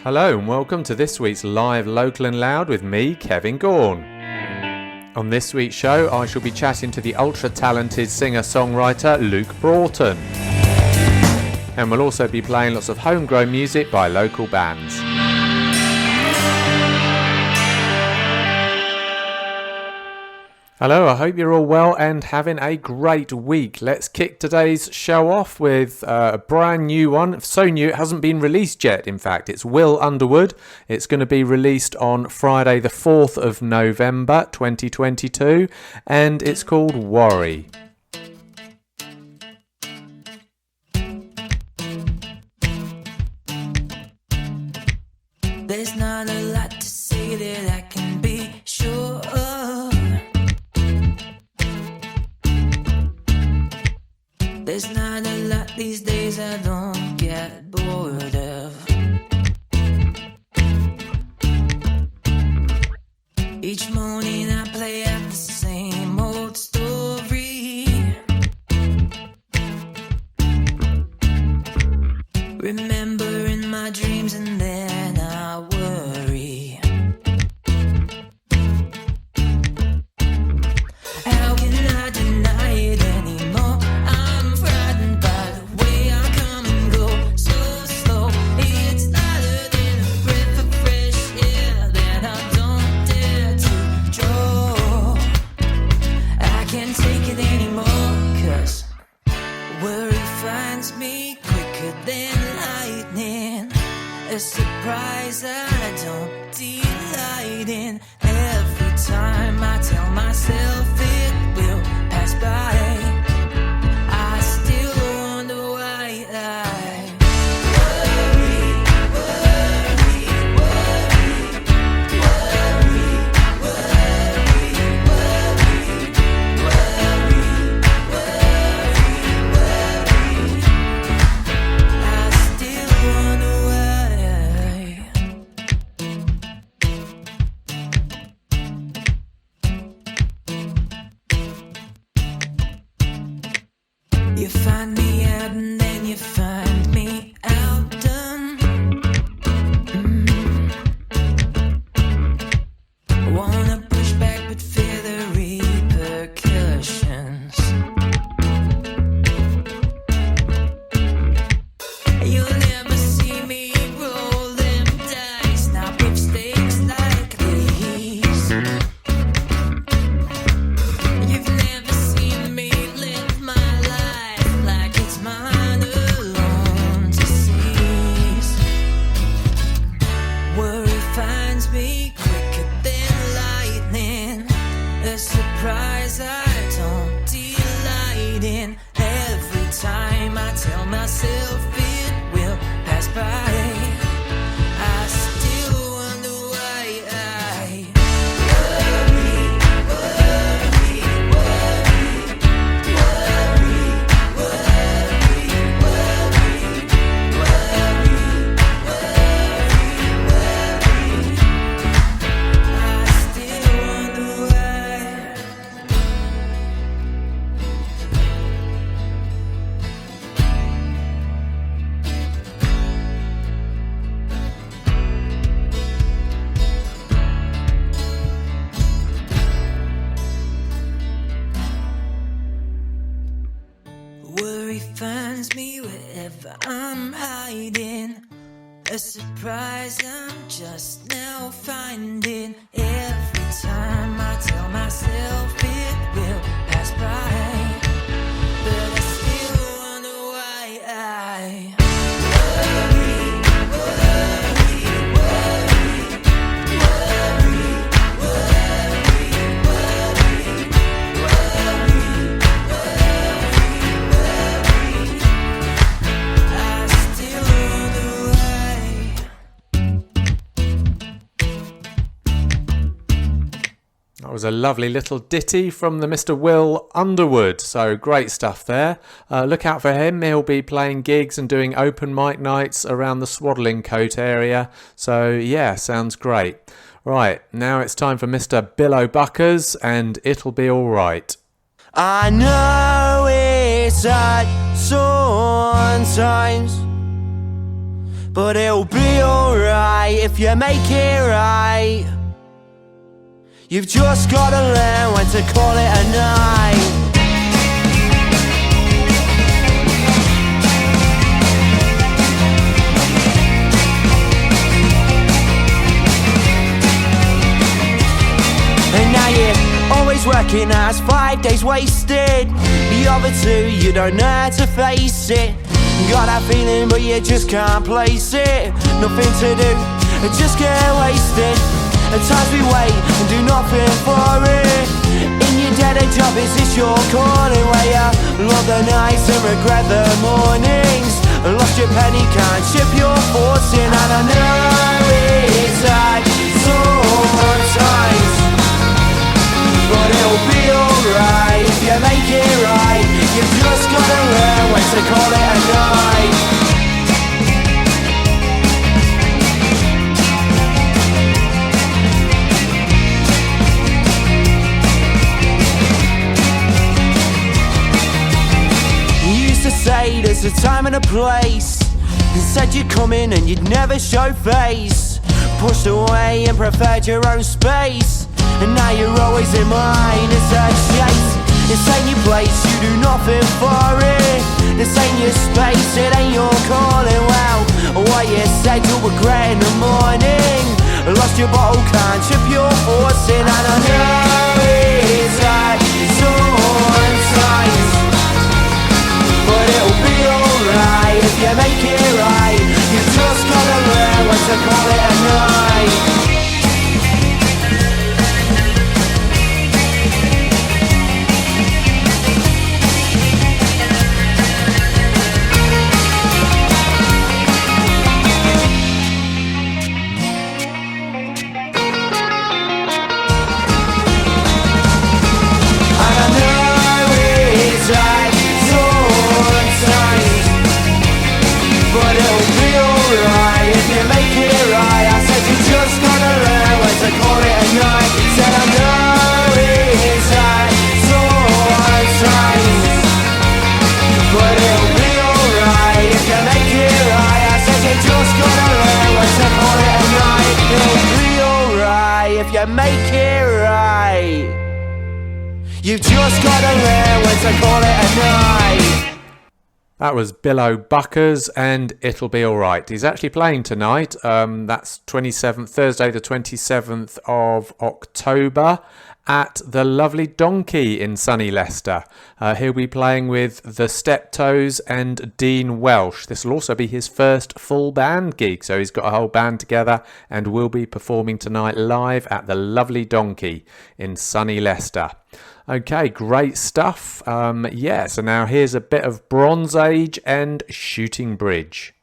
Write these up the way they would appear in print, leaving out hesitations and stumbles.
Hello and welcome to this week's Live Local and Loud with me, Kevin Gaughan. On this week's show, I shall be chatting to the ultra-talented singer-songwriter Luke Broughton. And we'll also be playing lots of homegrown music by local bands. Hello, I hope you're all well and having a great week. Let's kick today's show off with a brand new one. So new it hasn't been released yet, in fact. It's Will Underwood. It's going to be released on Friday the 4th of November 2022 and it's called Worry. There's not a lot to say that I can be sure of. There's not a lot these days I don't get bored of. Each morning I play out the same old story. Remembering my dreams and then I worry. How can I deny it anymore? I'm frightened by the way I come and go so slow. It's lighter than a breath of fresh air that I don't dare to draw. I can't take it anymore, 'cause worry finds me quicker than lightning. A surprise I don't delight in. Every time I tell myself it will pass by, I still wonder why I worry, worry, worry, worry, worry, worry, worry, worry. I still wonder why. You find me out and then you find me outdone. Wanna push back but fear the repercussions. You'll never see me roll them dice, not with stakes like these. You've never seen me live my life like it's mine alone to seize. Worry finds me quicker than lightning. A surprise I don't delight in. Every time I tell myself it will pass by, I still wonder why I worry, worry, worry, worry, worry, worry, worry, worry, worry. I still wonder why. Worry finds me wherever I'm hiding. A surprise I'm just now finding. Every time I tell myself it will pass by, but I still wonder why I worry, worry, worry, worry, worry, worry, worry, worry. I still wonder why. That was a lovely little ditty from the Mr. Will Underwood. So great stuff there. Look out for him. He'll be playing gigs and doing open mic nights around the Swaddling Coat area. So yeah, sounds great. Right, now it's time for Mr. Bill O'Buckers and It'll Be Alright. I know it's hard sometimes, but it'll be alright if you make it right. You've just gotta learn when to call it a night. And now you're always working as 5 days wasted. The other two, you don't know how to face it. Got that feeling but you just can't place it. Nothing to do, just get wasted. At times we wait and do nothing for it. In your dead end job, is this your calling? Where you love the nights and regret the mornings. Lost your penny, can't ship your fortune. And I know it's hard sometimes, but it'll be alright if you make it right. You've just gotta learn when to call it a night. You used to say there's a time and a place, and said you'd come in and you'd never show face. Pushed away and preferred your own space, and now you're always in mine. It's a chase, this ain't your place, you do nothing for it. This ain't your space, it ain't your calling. Well, what you said you'll regret in the morning. Lost your bottle, can't trip your fortune. And I know it's hard sometimes, but it'll be alright if you make it right. You just gotta learn when to call it a night. Make it right. You've just gotta learn when to call it a night. That was Billow Buckers and It'll Be Alright. He's actually playing tonight. That's Thursday the 27th of October at the lovely Donkey in sunny Leicester. He'll be playing with the Steptoes and Dean Welsh. This will also be his first full band gig, so he's got a whole band together and will be performing tonight live at the lovely Donkey in sunny Leicester. Okay, great stuff. So now here's a bit of Bronze Age and Shooting Bridge.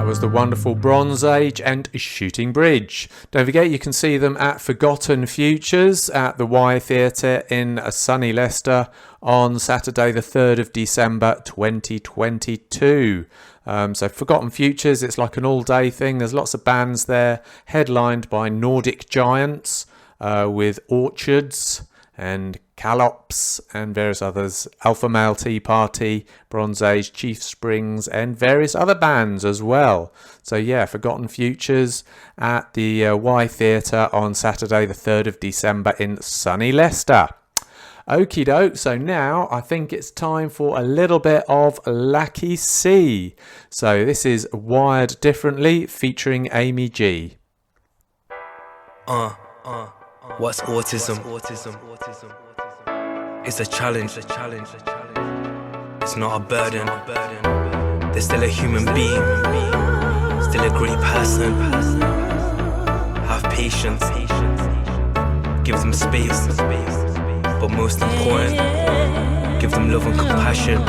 Was the wonderful Bronze Age and Shooting Bridge. Don't forget you can see them at Forgotten Futures at the Y Theatre in sunny Leicester on Saturday the 3rd of December 2022. So Forgotten Futures, it's like an all-day thing. There's lots of bands there, headlined by Nordic Giants with Orchards and Calops and various others, Alpha Male Tea Party, Bronze Age, Chief Springs and various other bands as well. So yeah, Forgotten Futures at the Y Theatre on Saturday the 3rd of December in sunny Leicester. Okie doke, so now I think it's time for a little bit of Lucky C. So this is Wired Differently featuring Amy G. What's autism? It's a challenge. It's not a burden. They're still a human being, still a great person. Have patience, give them space, but most important, give them love and compassion.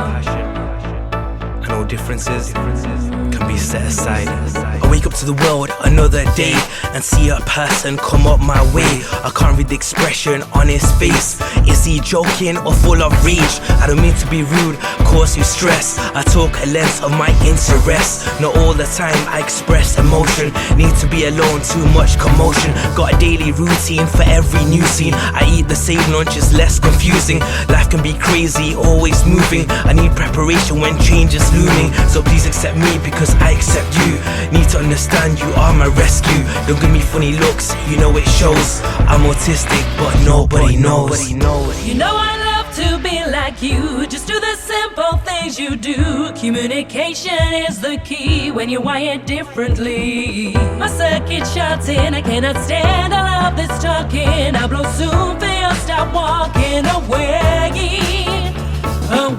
And all differences can be set aside. I wake up to the world another day and see a person come up my way. I can't read the expression on his face. Is he joking or full of rage? I don't mean to be rude, cause you stress. I talk a length of my interests. Not all the time I express emotion. Need to be alone, too much commotion. Got a daily routine for every new scene. I eat the same lunch, it's less confusing. Life can be crazy, always moving. I need preparation when change is looming. So please accept me because I accept you. Need to understand you are my rescue. Don't give me funny looks, you know it shows. I'm autistic but nobody knows. You know I love to be like you. Just do the simple things you do. Communication is the key when you're wired differently. My circuit shuts in, I cannot stand all of this talking. I blow soon, feel stop walking away.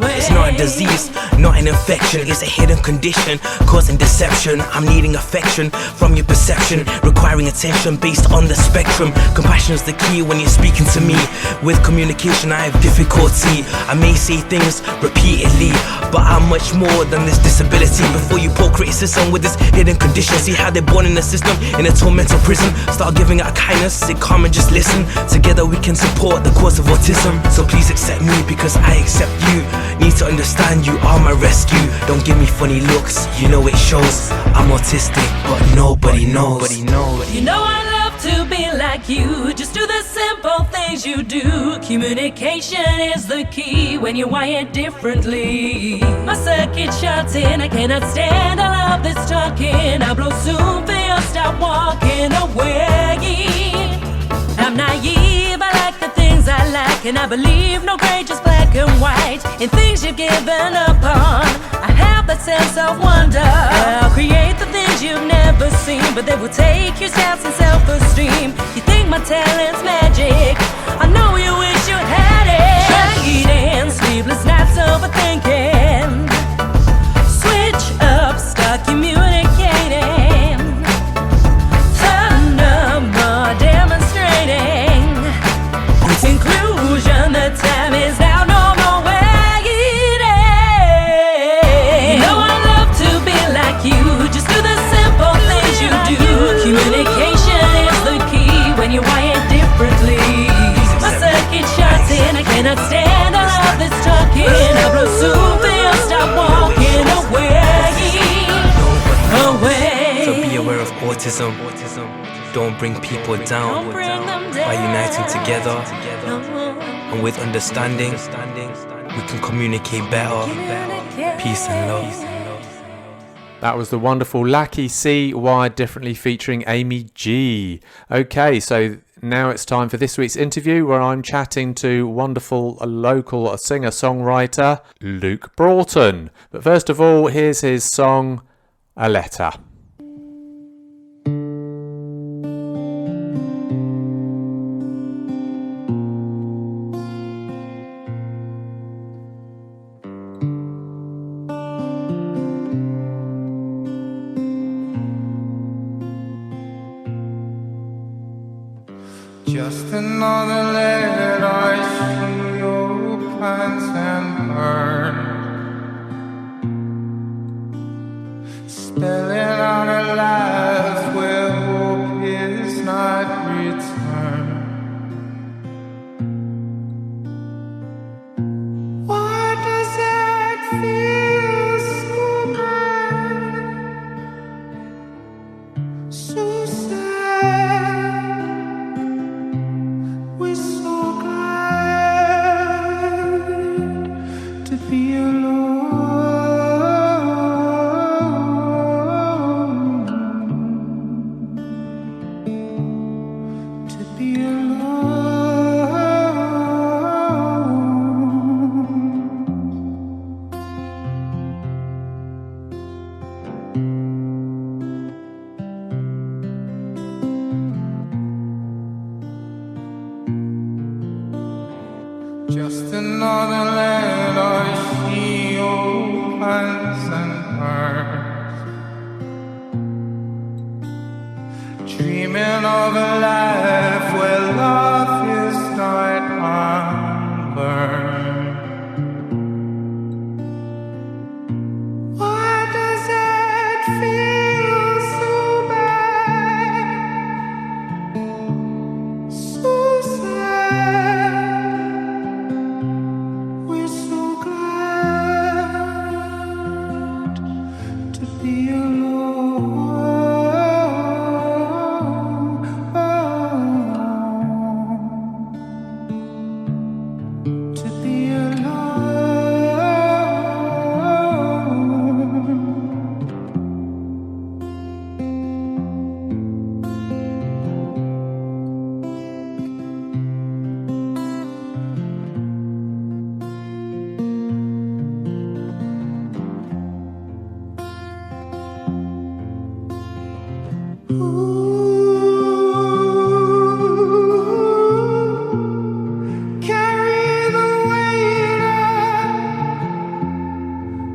It's not a disease, not an infection. It's a hidden condition, causing deception. I'm needing affection from your perception, requiring attention based on the spectrum. Compassion is the key when you're speaking to me. With communication I have difficulty. I may say things repeatedly, but I'm much more than this disability. Before you pour criticism with this hidden condition, see how they're born in the system, in a tormental prison. Start giving out kindness, sit calm and just listen. Together we can support the cause of autism. So please accept me because I accept you. Need to understand you are my rescue. Don't give me funny looks, you know it shows. I'm autistic but nobody knows. You know I love to be like you. Just do the simple things you do. Communication is the key when you're wired differently. My circuit shuts in, I cannot stand all of this talking. I blow soon, feel stop walking away. I'm naive, I like the things I like, and I believe no gray, just black and white. In things you've given up on, I have that sense of wonder. I'll create the things you've never seen, but they will take your stats and self-esteem. You think my talent's magic, I know you wish you had it. Try eating, sleepless nights overthinking. Switch up, start communicating. Turn up more demonstrating. Conclusion, the time is now, no more waiting. You know I love to be like you. Just do the simple things you do. Communication is the key when you're wired differently. My circuit shuts in, I cannot stand all of this talking. I blow soon, feel stop walking away. So be aware of autism. Don't bring people down by uniting together. And with understanding, we can communicate better. Peace and love. That was the wonderful Lucky C, Wired Differently featuring Amy G. Okay, so now it's time for this week's interview where I'm chatting to wonderful local singer-songwriter Luke Broughton. But first of all, here's his song, A Letter. Just another letter I see your plans and burn, spelling out lives where hope is not returned. Why does it feel so bad, so sad? We're so glad to be alone. To be just another land of she opens and burns, dreaming of a life where love is not unlearned. Why does it feel so bad, so sad? We're so glad to be alone. To be carry the weight up,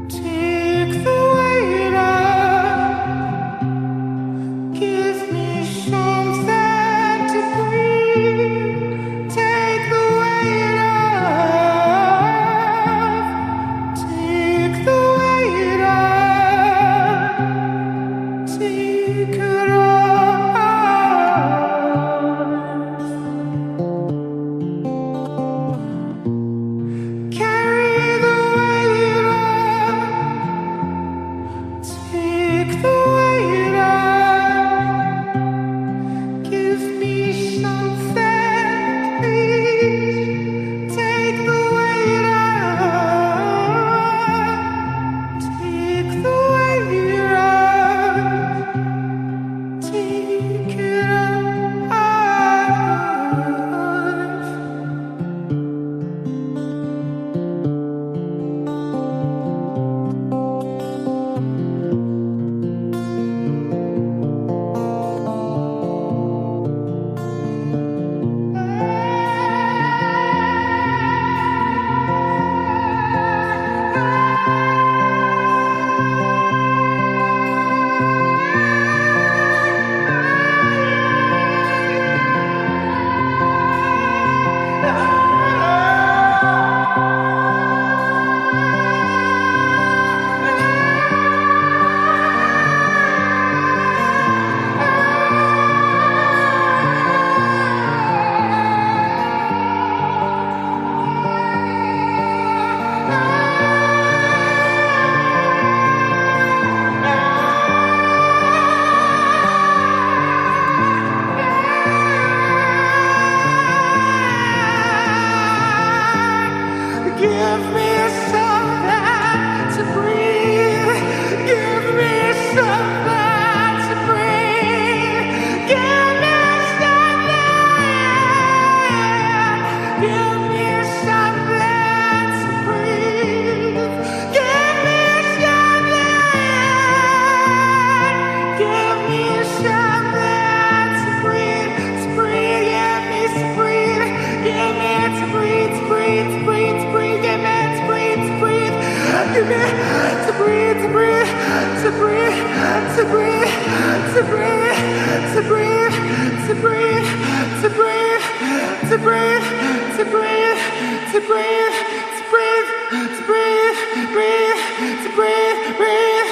take the weight up, give me something to breathe, take the weight up, take the weight up, take it off. Carry the weight up, take the weight up, give me something, please, take the weight up, take the weight up, take it off. Give me something to breathe. Give me something to breathe. Give me something. Give me something to breathe. Give me something. Give me something to breathe. To breathe. Give me to breathe. Give me to breathe. To breathe. To breathe. Give me to breathe. To breathe. Give me to breathe. To breathe. To breathe. To breathe. To breathe. To breathe. To breathe. To breathe. To breathe. To breathe. To breathe. To breathe. To breathe. Breathe. To breathe. Breathe.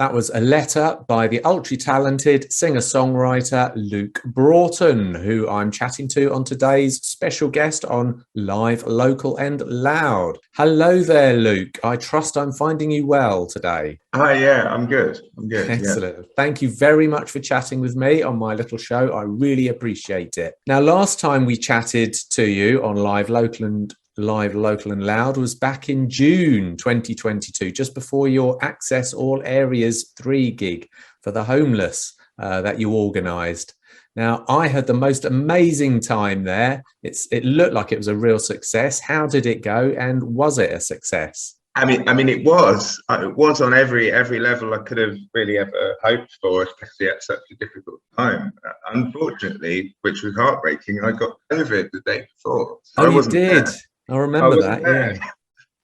That was A Letter by the ultra-talented singer-songwriter Luke Broughton, who I'm chatting to on today's special guest on Live, Local and Loud. Hello there, Luke. I trust I'm finding you well today. Hi, yeah, I'm good. Yeah. Excellent. Thank you very much for chatting with me on my little show. I really appreciate it. Now, last time we chatted to you on Live, Local and Loud was back in June 2022, just before your Access All Areas 3 gig for the homeless that you organised. Now, I had the most amazing time there. It looked like it was a real success. How did it go, and was it a success? I mean, it was on every level I could have really ever hoped for, especially at such a difficult time. Unfortunately, which was heartbreaking, I got COVID the day before. So you did. There. I remember that. There. Yeah.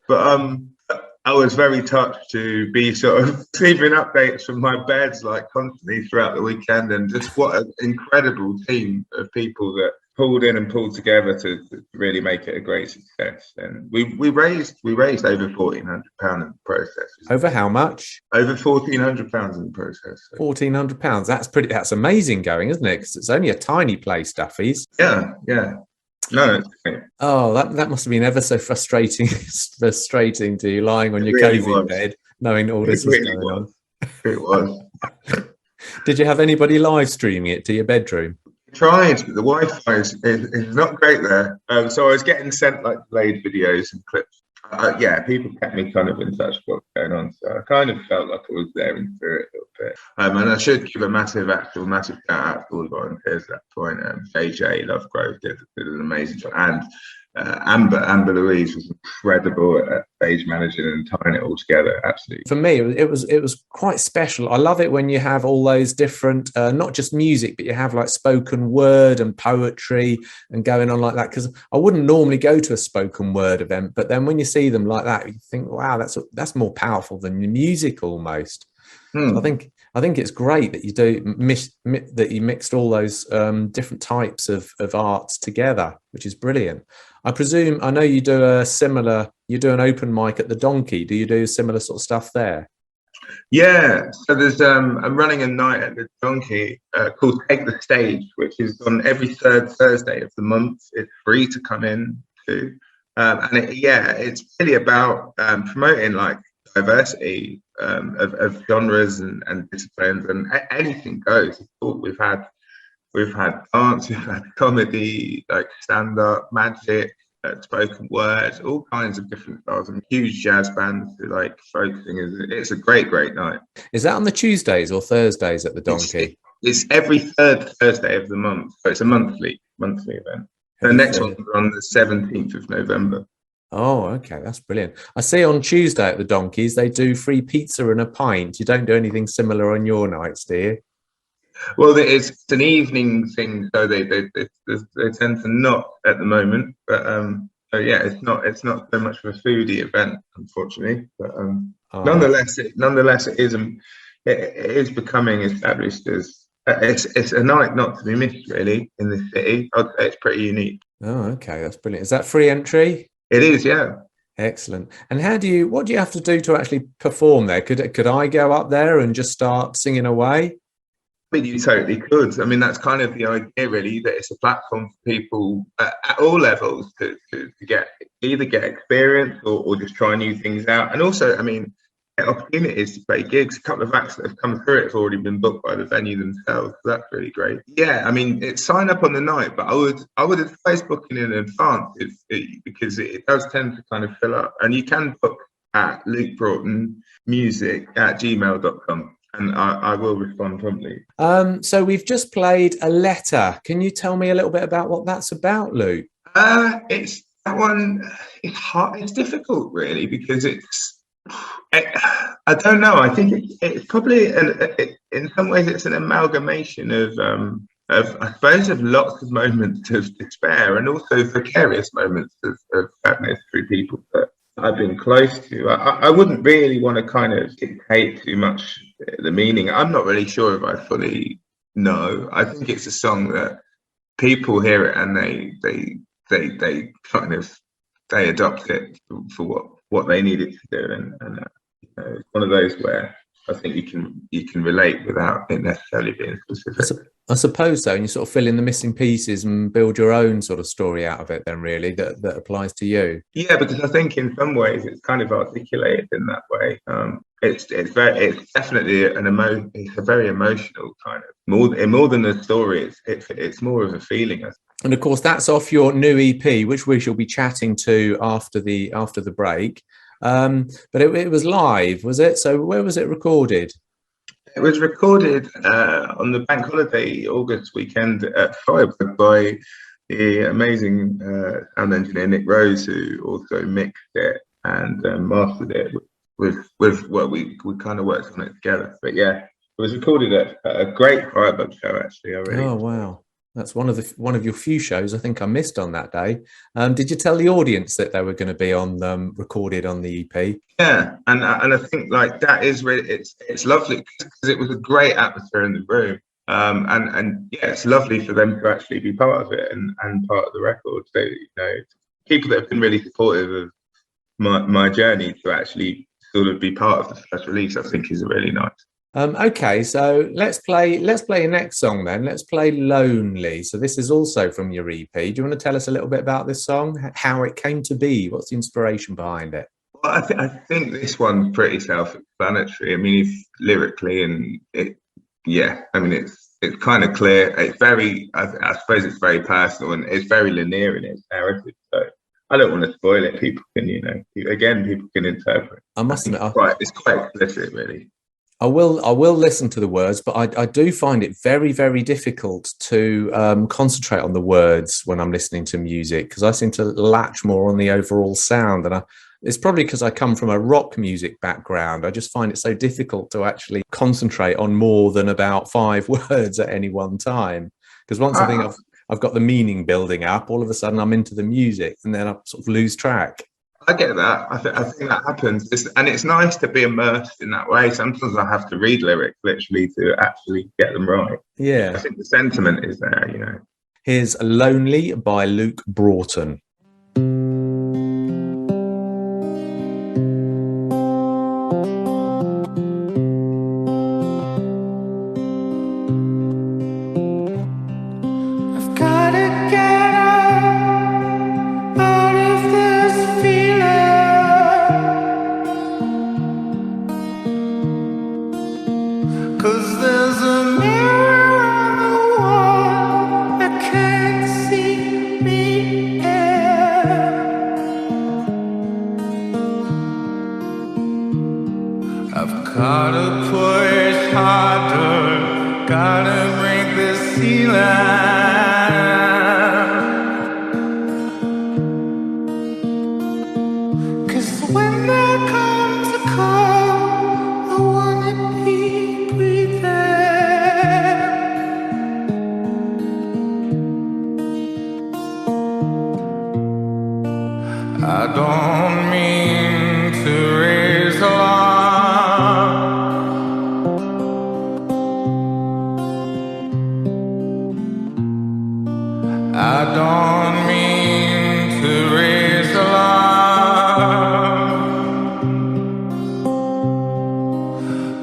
But I was very touched to be sort of receiving updates from my beds like constantly throughout the weekend, and just what an incredible team of people that pulled in and pulled together to really make it a great success. And we raised over £1,400 in the process. Over how much? Over £1,400 in the process. So. £1,400. That's amazing going, isn't it? Because it's only a tiny place, Duffy's. Yeah. No, it's great. Oh, that must have been ever so frustrating to you, lying on your really cozy bed, knowing all this was going on. It was. Did you have anybody live streaming it to your bedroom? Tried, but the Wi-Fi is not great there. So I was getting sent like delayed videos and clips. People kept me kind of in touch with what's going on. So I kind of felt like I was there in spirit a little bit. And I should give a massive shout out to all the volunteers at that point. JJ Lovegrove did an amazing job. And Amber Louise was incredible at stage managing and tying it all together. Absolutely. For me, it was quite special. I love it when you have all those different, not just music, but you have like spoken word and poetry and going on like that. Because I wouldn't normally go to a spoken word event, but then when you see them like that, you think, wow, that's more powerful than your music almost. So I think it's great that you mixed all those different types of arts together, which is brilliant. I know you do an open mic at the Donkey. Do you do similar sort of stuff there? Yeah, so there's I'm running a night at the Donkey called Take the Stage, which is on every third Thursday of the month. It's free to come in to, it's really about promoting like diversity of genres and disciplines, and anything goes. We've had dance, we've had comedy, like stand-up, magic, spoken word, all kinds of different styles, and huge jazz bands who like folk singers. It's a great night. Is that on the Tuesdays or Thursdays at the Donkey? It's every third Thursday of the month, so it's a monthly event. The next one's on the 17th of November. Oh, okay, that's brilliant. I see on Tuesday at the Donkeys they do free pizza and a pint. You don't do anything similar on your nights, do you? Well, it's an evening thing, so they tend to not at the moment. But it's not so much of a foodie event, unfortunately. But nonetheless, it is becoming established as it's a night not to be missed, really, in the city. I'd say it's pretty unique. Oh, okay, that's brilliant. Is that free entry? It is, yeah. Excellent. And what do you have to do to actually perform there? Could I go up there and just start singing away? I mean, you totally could. I mean, that's kind of the idea, really, that it's a platform for people at all levels to get experience or just try new things out. And also, I mean, opportunities to play gigs. A couple of acts that have come through it have already been booked by the venue themselves. So that's really great. Yeah, I mean, it's sign up on the night, but I would advise booking in advance because it does tend to kind of fill up. And you can book at lukebroughtonmusic@gmail.com. And I will respond promptly. So we've just played A Letter. Can you tell me a little bit about what that's about, Luke? It's that one. It's hard. It's difficult, really, because I don't know. I think it's probably in some ways it's an amalgamation of I suppose of lots of moments of despair and also vicarious moments of sadness through people that I've been close to. I wouldn't really want to kind of dictate too much the meaning. I'm not really sure if I fully know. I think it's a song that people hear it and they kind of adopt it for what they need it to do, and it's one of those where I think you can relate without it necessarily being specific. I suppose so, and you sort of fill in the missing pieces and build your own sort of story out of it then, really, that applies to you. Yeah, because I think in some ways it's kind of articulated in that way. It's definitely it's a very emotional kind of more than a story. It's more of a feeling. And of course, that's off your new EP, which we shall be chatting to after the break. But it was live, was it? So where was it recorded? It was recorded on the bank holiday August weekend at Freiburg by the amazing sound engineer Nick Rose, who also mixed it and mastered it with well, we kind of worked on it together. But yeah, it was recorded at a great Freiburg show, actually. Oh wow, that's one of your few shows I think I missed on that day. Did you tell the audience that they were going to be on recorded on the EP? Yeah, and I think like that is really it's lovely because it was a great atmosphere in the room. And yeah, it's lovely for them to actually be part of it and part of the record. So, people that have been really supportive of my journey to actually sort of be part of the first release, I think is really nice. Okay, so let's play your next song then. Let's play Lonely. So this is also from your EP. Do you want to tell us a little bit about this song, how it came to be? What's the inspiration behind it? Well, I think this one's pretty self-explanatory. I mean, lyrically and it's kind of clear. It's very, I suppose it's very personal and it's very linear in its narrative. So I don't want to spoil it. People can, people can interpret. I must admit, it's quite explicit, really. I will listen to the words, but I do find it very, very difficult to concentrate on the words when I'm listening to music, because I seem to latch more on the overall sound. And it's probably because I come from a rock music background. I just find it so difficult to actually concentrate on more than about 5 words at any one time. Because once I think I've got the meaning building up, all of a sudden I'm into the music and then I sort of lose track. I get that. I think that happens. And it's nice to be immersed in that way. Sometimes I have to read lyrics literally to actually get them right. Yeah. I think the sentiment is there, Here's Lonely by Luke Broughton.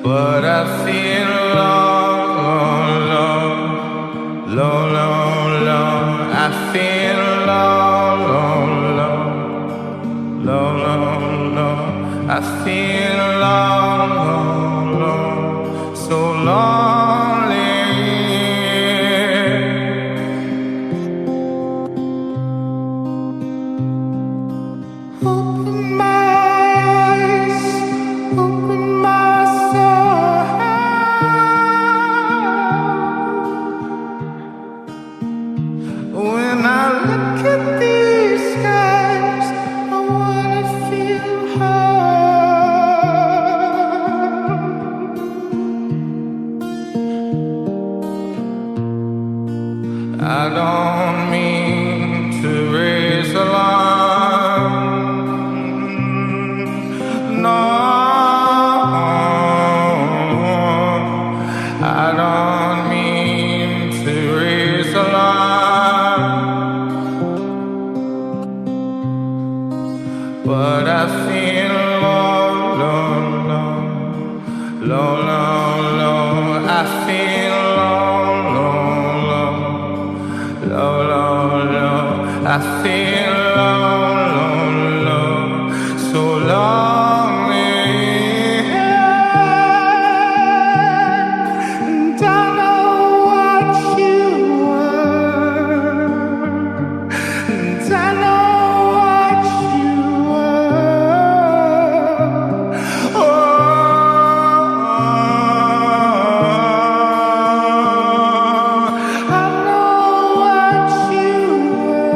But I feel low, low, low, low, low. I feel low, so lonely. And I know what you were. And I know what you were. Oh, I know what you were.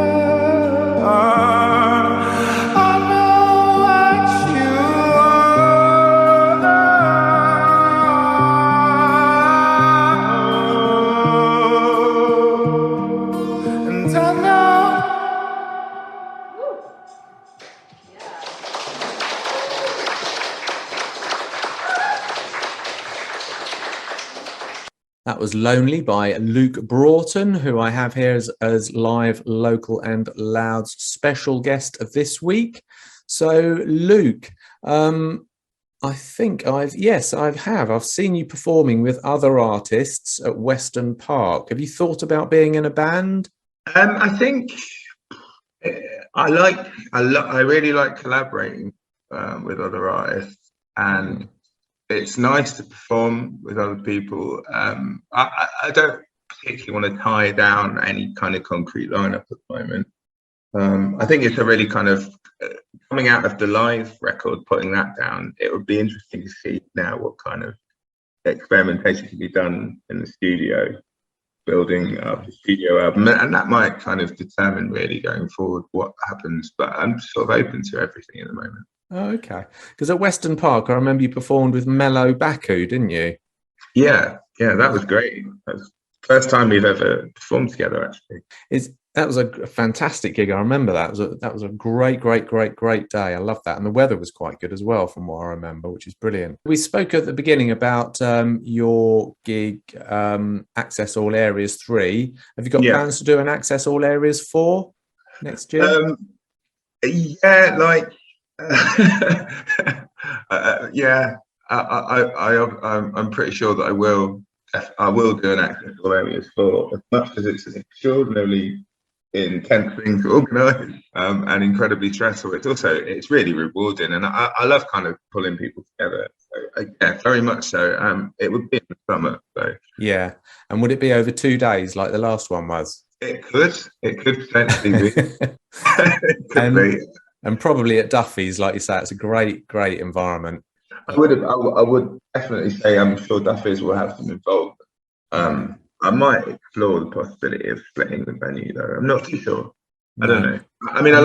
I know what you were. And I know. That was Lonely by Luke Broughton, who I have here as live, local and loud special guest this week. So Luke, I think I've seen you performing with other artists at Weston Park. Have you thought about being in a band? I think I really like collaborating with other artists, and it's nice to perform with other people. I don't particularly want to tie down any kind of concrete lineup at the moment. I think it's a really kind of coming out of the live record, putting that down. It would be interesting to see now what kind of experimentation can be done in the studio, building up a studio album, and that might kind of determine really going forward what happens. But I'm sort of open to everything at the moment. Oh, okay. Because at Weston Park, I remember you performed with Mellow Baku, didn't you? Yeah, that was great. That was the first time we've ever performed together, actually. That was a fantastic gig. I remember that. That was a great day. I loved that. And the weather was quite good as well, from what I remember, which is brilliant. We spoke at the beginning about your gig, Access All Areas 3. Have you got plans to do an Access All Areas 4 next year? I'm pretty sure that I will do an Access All Areas 4, as much as it's an extraordinarily intense thing to organise and incredibly stressful. It's really rewarding, and I love kind of pulling people together. So, very much so. It would be in the summer. So yeah, and would it be over 2 days like the last one was? It could potentially be. It could be. And probably at Duffy's, like you say, it's a great environment. I would definitely say I'm sure Duffy's will have some involvement. I might explore the possibility of splitting the venue, though. I'm not too sure. I don't know. I mean, I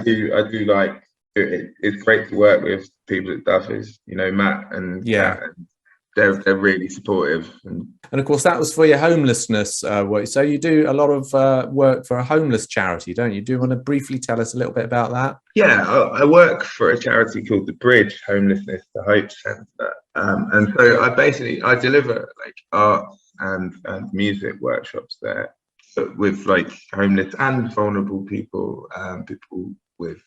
do like it. It's great to work with people at Duffy's. You know, Matt and Kat, and they're really supportive. And of course, that was for your homelessness work. So you do a lot of work for a homeless charity, don't you? Do you want to briefly tell us a little bit about that? Yeah, I work for a charity called The Bridge Homelessness to Hope Centre, and so I deliver like art and music workshops there, but with like homeless and vulnerable people, people with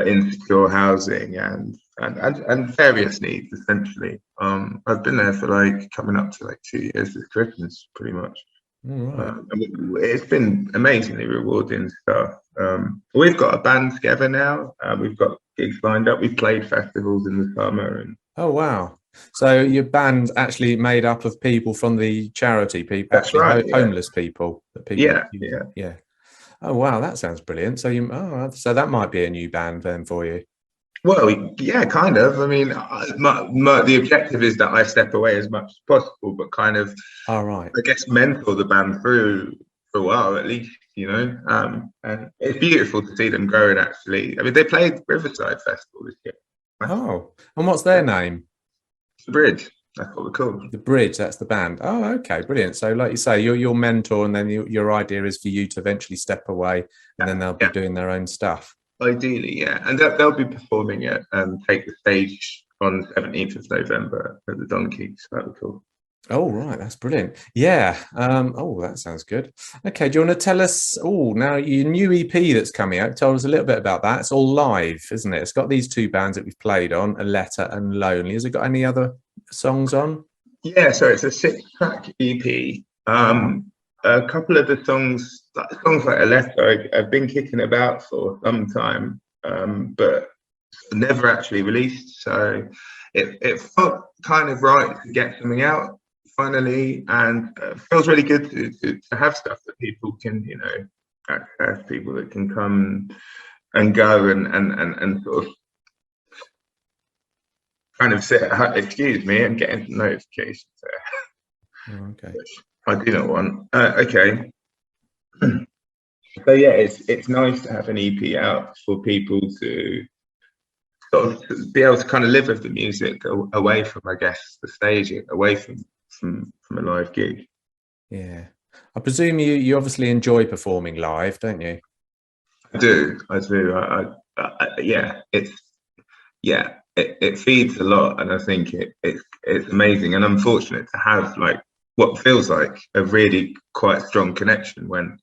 insecure housing and various needs, essentially. I've been there for like coming up to like 2 years this Christmas, pretty much. Right. It's been amazingly rewarding stuff. We've got a band together now. We've got gigs lined up. We've played festivals in the summer. And oh wow! So your band's actually made up of people from the charity, people. That's right. Homeless people. Yeah. Oh wow, that sounds brilliant. So so that might be a new band then for you. Well, yeah, kind of. I mean, the objective is that I step away as much as possible, but kind of, I guess, mentor the band through for a while at least, you know. And it's beautiful to see them growing, actually. I mean, they played Riverside Festival this year. Oh, and what's their name? The Bridge. That's what we're called. The Bridge, that's the band. Oh, okay, brilliant. So like you say, you're your mentor, and then your idea is for you to eventually step away, and then they'll be doing their own stuff. Ideally, yeah. And they'll be performing at Take the Stage on the 17th of November at the Donkey. So that'll be cool. Oh, right. That's brilliant. Yeah. That sounds good. Okay. Do you want to tell us, now your new EP that's coming out, tell us a little bit about that. It's all live, isn't it? It's got these two bands that we've played on, A Letter and Lonely. Has it got any other songs on? Yeah. So it's a 6-track EP. A couple of the songs songs like Aleppo I've been kicking about for some time, but never actually released. So it felt kind of right to get something out finally, and feels really good to have stuff that people can, access, people that can come and go and sort of kind of sit at home. Excuse me, I'm getting notifications there. Oh, okay. Which I do not want. Okay. So yeah, it's nice to have an EP out for people to sort of be able to kind of live with the music away from, I guess, the staging, away from a live gig. Yeah. I presume you obviously enjoy performing live, don't you? I do. Yeah, it feeds a lot, and I think it's amazing, and I'm fortunate to have like what feels like a really quite strong connection when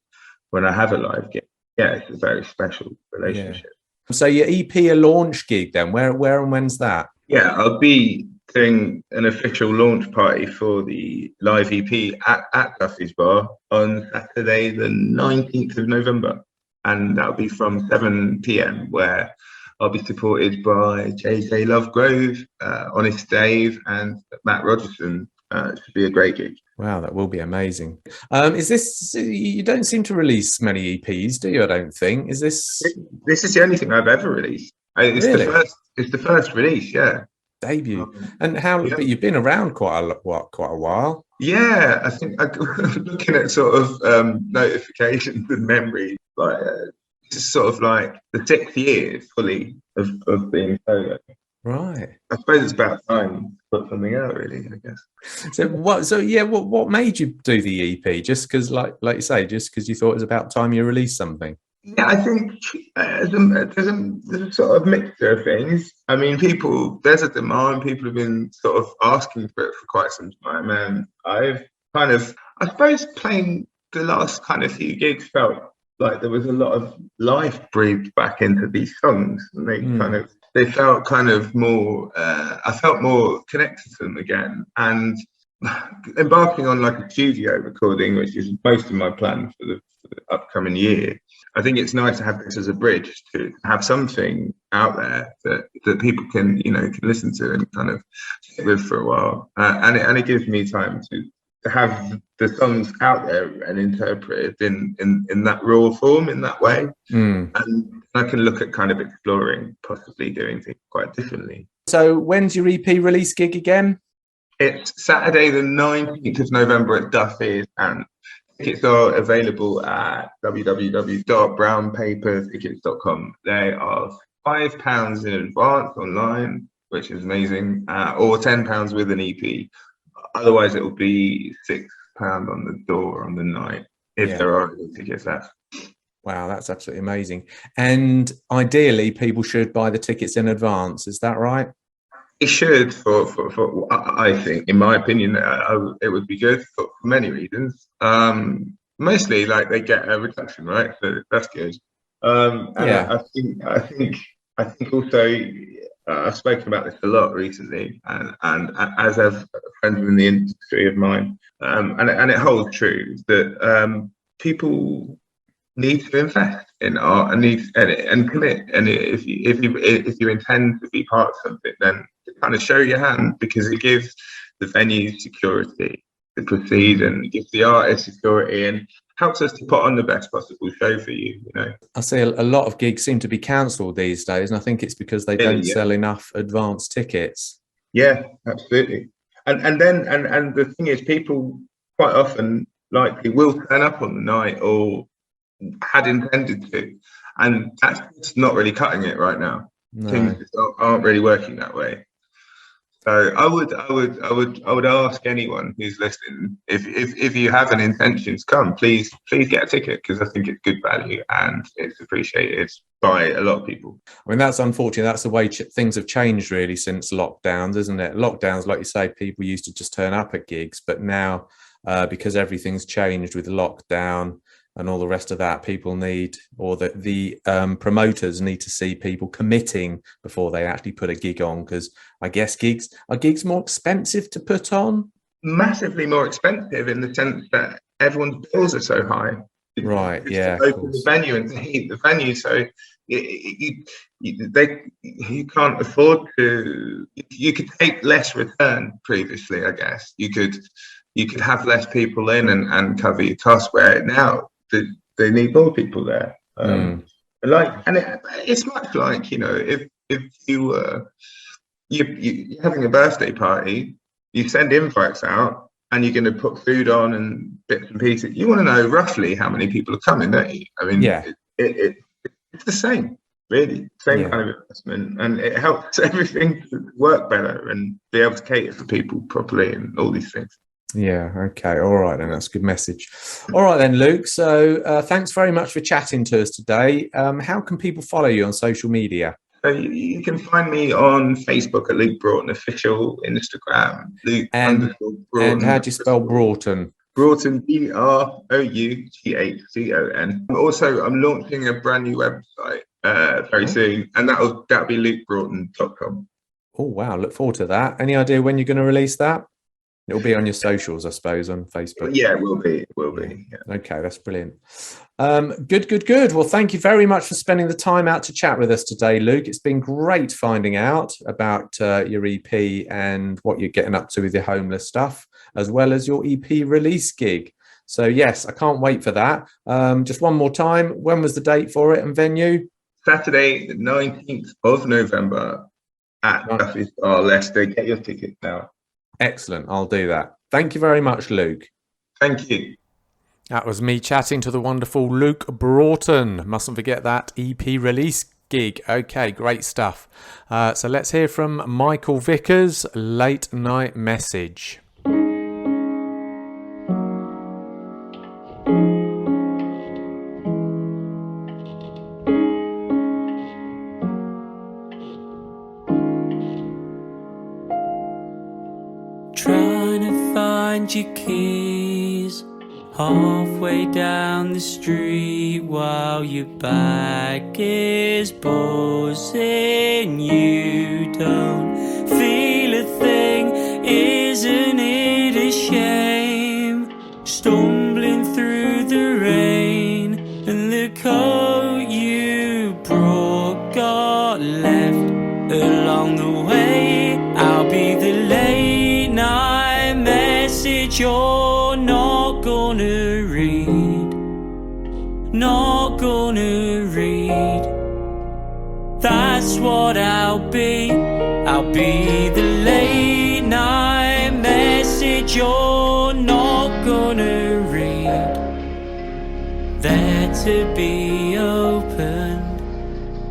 I have a live gig. Yeah, it's a very special relationship. Yeah. So your EP a launch gig then? Where and when's that? Yeah, I'll be doing an official launch party for the live EP at Duffy's Bar on Saturday, the 19th of November. And that'll be from 7 p.m, where I'll be supported by JJ Lovegrove, Honest Dave, and Matt Rogerson. It should be a great gig. Wow, that will be amazing. Is this, you don't seem to release many EPs, do you? I don't think. Is this is the only thing I've ever released. It's really? the first release, yeah. Debut. And how? Yeah. But you've been around quite a while. Yeah, I think looking at sort of notifications and memories, like it's sort of like the 6th year fully of being solo. Right. I suppose it's about time to put something out, really, I guess. So what made you do the EP? Just because, like you say, just because you thought it was about time you released something? Yeah, I think there's a sort of mixture of things. I mean, there's a demand. People have been sort of asking for it for quite some time, and I've kind of, I suppose, playing the last kind of few gigs felt like there was a lot of life breathed back into these songs, and they felt kind of more. I felt more connected to them again, and embarking on like a studio recording, which is most of my plan for the upcoming year. I think it's nice to have this as a bridge to have something out there that people can listen to and kind of sit with for a while, and it gives me time to have the songs out there and interpreted in that raw form, in that way. And I can look at kind of exploring, possibly doing things quite differently. So when's your EP release gig again? It's Saturday the 19th of November at Duffy's, and tickets are available at www.brownpapertickets.com. They are £5 in advance online, which is amazing, or £10 with an EP. Otherwise, it will be £6 on the door on the night if there are any tickets left. Wow, that's absolutely amazing. And ideally, people should buy the tickets in advance. Is that right? It should, for I think, in my opinion, it would be good for many reasons. Mostly, like they get a reduction, right? So that's good. And I think also I've spoken about this a lot recently, and as have friends in the industry of mine, and it holds true that people need to invest in art and commit. And if you intend to be part of something, then kind of show your hand, because it gives the venue security to proceed, and it gives the artist security, and helps us to put on the best possible show for you. I see a lot of gigs seem to be cancelled these days, and I think it's because they don't sell enough advance tickets. Yeah, absolutely. And the thing is, people quite often likely will turn up on the night or had intended to, and that's just not really cutting it right now. No. Things just aren't really working that way. So I would ask anyone who's listening, if you have an intention to come, please get a ticket, because I think it's good value and it's appreciated by a lot of people. I mean, that's unfortunate. That's the way things have changed really since lockdowns, isn't it? Lockdowns, like you say, people used to just turn up at gigs, but now because everything's changed with lockdown and all the rest of that, people need, or the promoters need to see people committing before they actually put a gig on, because I guess gigs more expensive to put on? Massively more expensive, in the sense that everyone's bills are so high. Right, Just yeah, to of open the course. venue and to heat the venue. So you can't afford to. You could take less return previously, I guess. You could have less people in and cover your costs. Where now they need more people there. It's much like, if you're having a birthday party, you send invites out and you're going to put food on and bits and pieces. You want to know roughly how many people are coming, don't you? I mean, Yeah. it's the same, really, same Yeah. kind of investment, and it helps everything to work better and be able to cater for people properly and all these things. Yeah, okay. All right, then. That's a good message. All right, then, Luke. So thanks very much for chatting to us today. How can people follow you on social media? So you can find me on Facebook at Luke Broughton Official, Instagram, Luke And Broughton. how do you spell Broughton? Broughton, Broughton. Also, I'm launching a brand new website very soon, and that'll be lukebroughton.com. Oh, wow. Look forward to that. Any idea when you're going to release that? It'll be on your socials, I suppose, on Facebook. Yeah, it will be. Yeah. Okay, that's brilliant. Good. Well, thank you very much for spending the time out to chat with us today, Luke. It's been great finding out about your EP and what you're getting up to with your homeless stuff, as well as your EP release gig. So, yes, I can't wait for that. Just one more time, when was the date for it and venue? Saturday, the 19th of November at Duffy's Bar, Leicester. Get your tickets now. Excellent. I'll do that. Thank you very much, Luke. Thank you. That was me chatting to the wonderful Luke Broughton. Mustn't forget that EP release gig. Okay, great stuff. So let's hear from Michael Vickers' Late Night Message. Trying to find your keys halfway down the street while your back is buzzing. You don't feel a thing, isn't it a shame? Stumbling through the rain and the coat you brought got left along the way. I'll be the late night message you're not gonna read, not gonna read. That's what I'll be. I'll be the late night message you're not gonna read. There to be opened,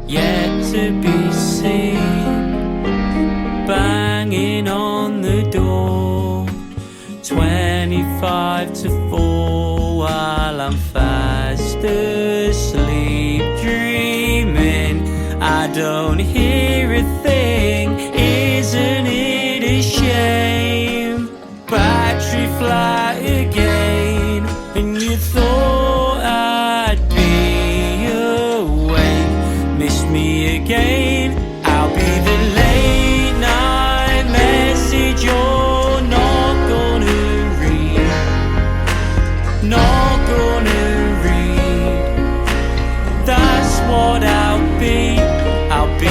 yet to be seen. Banging on the door, 25 to 4, while I'm fast asleep dreaming. I don't hear a thing, isn't it a shame? Battery flat again, and you thought I'd be awake. Miss me again. I'll be the late night message you're not gonna read, not gonna read. That's what I'll be. I'll be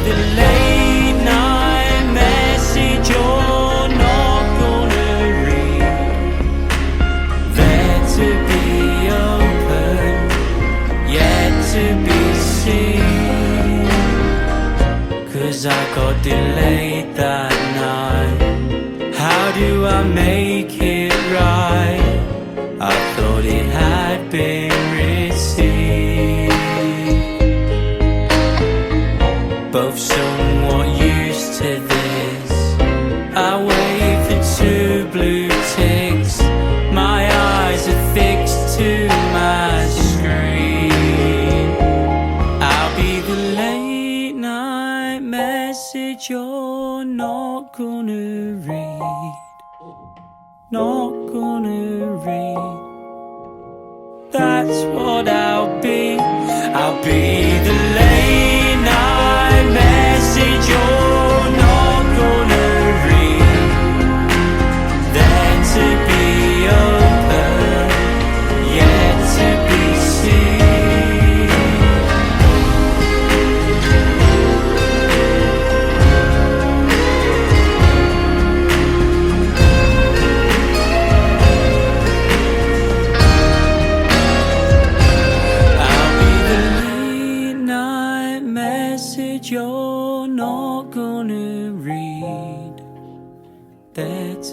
the late night message you're not gonna read. There to be open, yet to be seen. 'Cause I got delayed that night. How do I make it right? I thought it had been received. Both somewhat used to this. I wait for 2 blue ticks. My eyes are fixed to my screen. I'll be the late night message you're not gonna read, not gonna read. That's what I'll be. I'll be the late night message you're not gonna read. There to be open, yet to be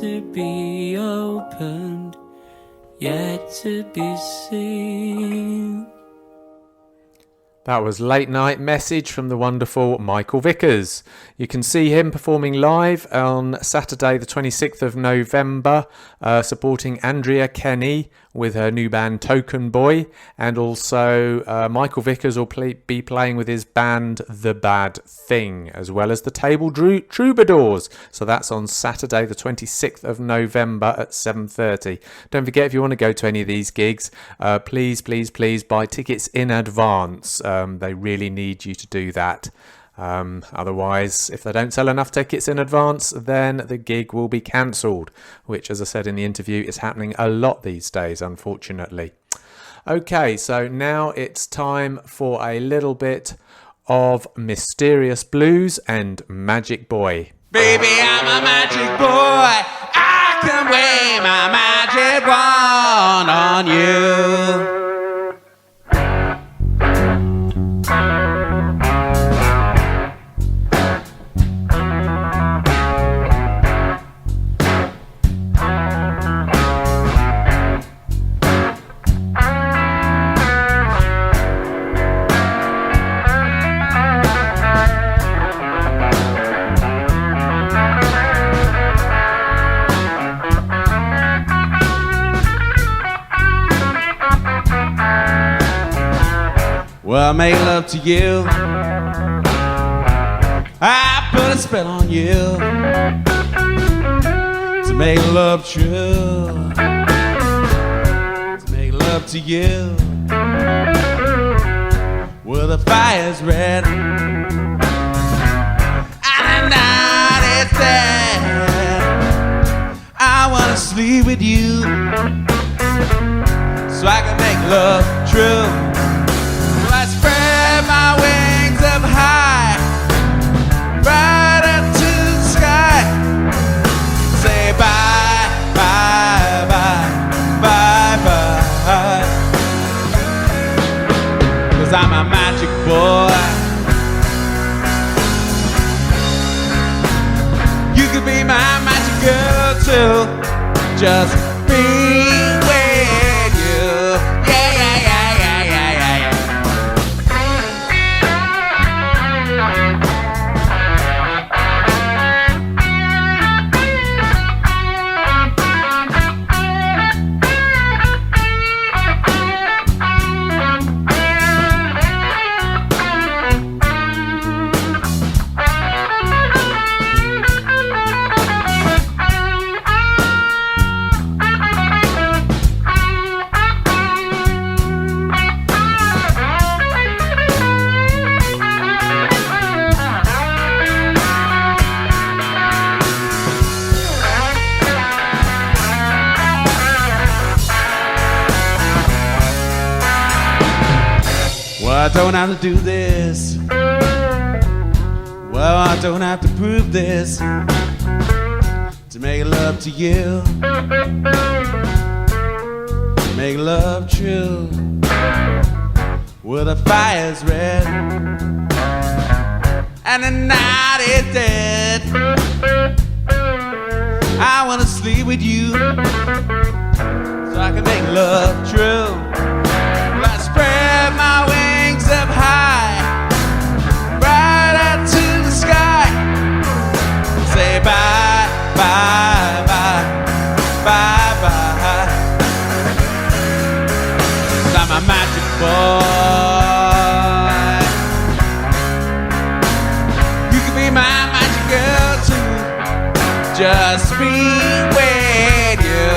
to be opened, yet to be seen. That was Late Night Message from the wonderful Michael Vickers. You can see him performing live on Saturday the 26th of November, supporting Andrea Kenny with her new band Token Boy, and also Michael Vickers will be playing with his band The Bad Thing, as well as the Table Troubadours. So that's on Saturday the 26th of November at 7:30. Don't forget, if you want to go to any of these gigs, please buy tickets in advance. They really need you to do that. Otherwise, if they don't sell enough tickets in advance, then the gig will be cancelled, which, as I said in the interview, is happening a lot these days, unfortunately. Okay, so now it's time for a little bit of Mysterious Blues and Magic Boy. Baby, I'm a magic boy. I can wave my magic wand on you. Well, I made love to you. I put a spell on you to make love true. To make love to you. Well, the fire's red and the night is dead. I wanna sleep with you so I can make love true. I spread my wings up high, right up to the sky. Say bye, bye, bye, bye, bye. 'Cause I'm a magic boy. You could be my magic girl too. Just be with you. Yeah, yeah, yeah, yeah, yeah, yeah, yeah. Well, I don't have to do this. Well, I don't have to prove this to make love to you, to make love true. Well, the fire's red and the night is dead. I wanna sleep with you so I can make love true. Well, I spread my wings up high, right up to the sky. Say bye, bye, bye, bye, bye. 'Cause I'm a magic boy. You can be my magic girl too. Just be with you.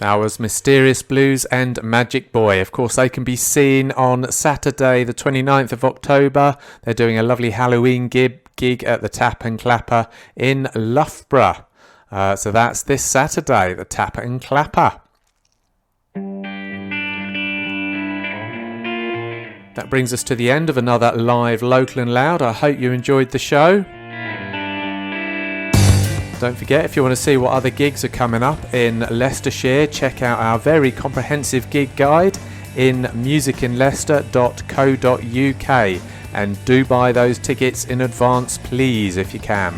That was Mysterious Blues and Magic Boy. Of course, they can be seen on Saturday, the 29th of October. They're doing a lovely Halloween gig at the Tap and Clapper in Loughborough. So that's this Saturday, the Tap and Clapper. That brings us to the end of another live Local and Loud. I hope you enjoyed the show. Don't forget, if you want to see what other gigs are coming up in Leicestershire, check out our very comprehensive gig guide in musicinleicester.co.uk, and do buy those tickets in advance, please, if you can.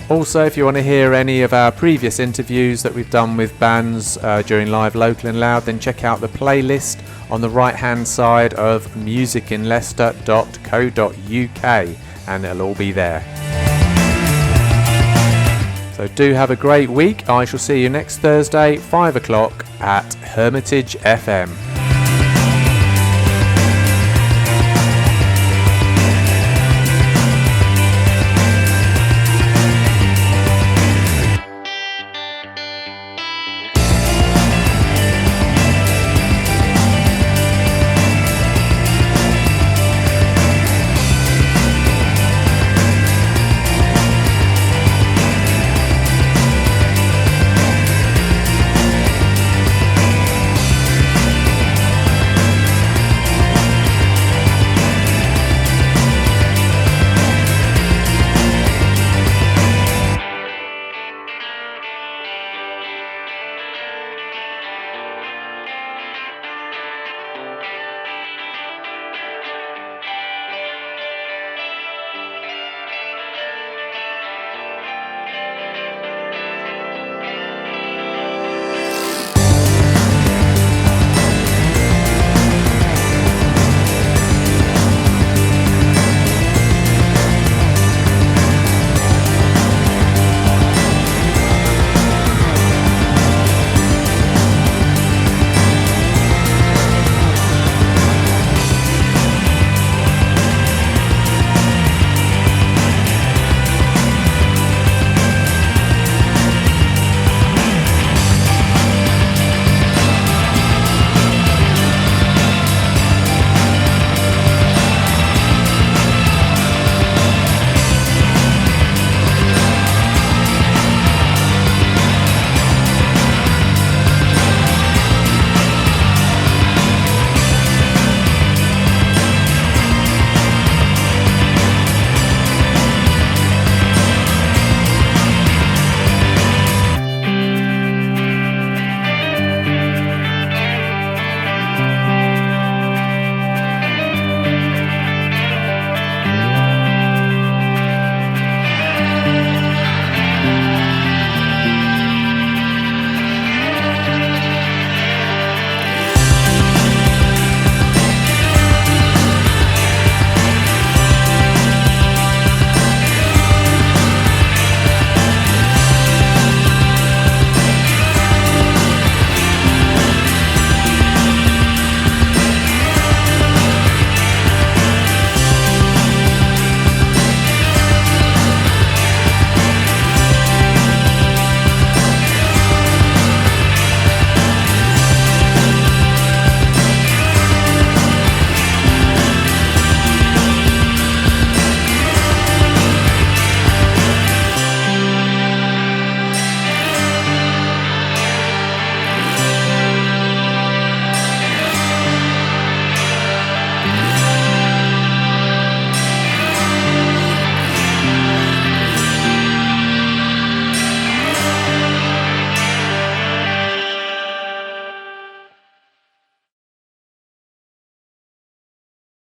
Also, if you want to hear any of our previous interviews that we've done with bands during Live Local and Loud, then check out the playlist on the right hand side of musicinleicester.co.uk, and it'll all be there. So do have a great week. I shall see you next Thursday, 5 o'clock at Hermitage FM.